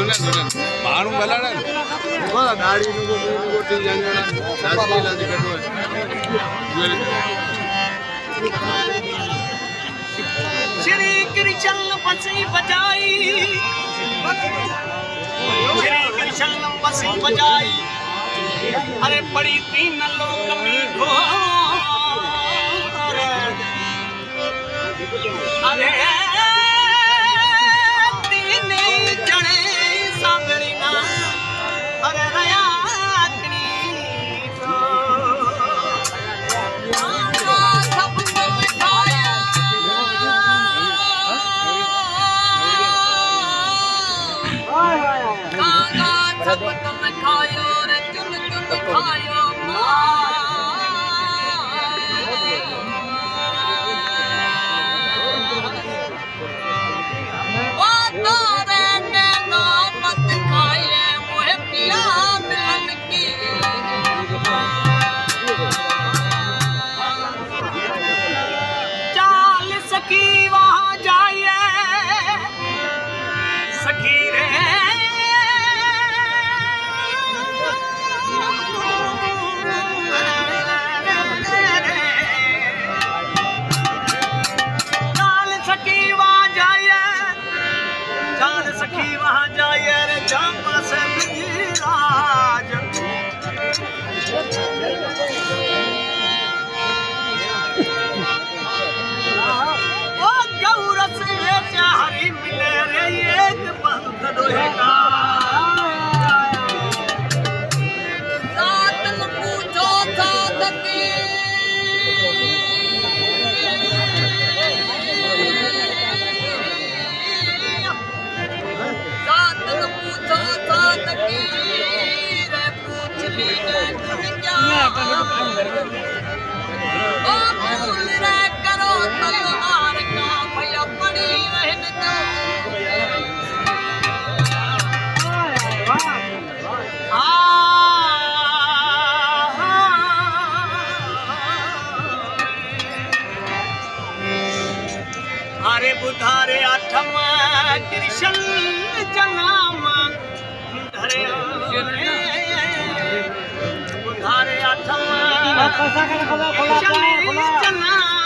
माण्हू ॻाल्हाइण दाढ़ी श्री कृष्ण बंसी बजाई, श्री कृष्ण बंसी बजाई, अरे बड़ी तीन लोक में घोर, अरे तीन जने सांभली ना, अरे रया सब तुम खायो रे चुन चुन खायो ओ तोरे नैनो मत खाए मुझे पिया मिलन की चाल सखी वहाँ जाइए सखी रे सखी वहाँ जाइए रे जामा से मिराज ओ गौरस में चाहरी मिले रे एक पंथ दोहेगा सातन पूछो साधकी करो तलवार का भैया पड़ी रहन दो अरे बुधारे आठम कृष्ण जनाम धरे बुधारे आठम कृष्ण जनाम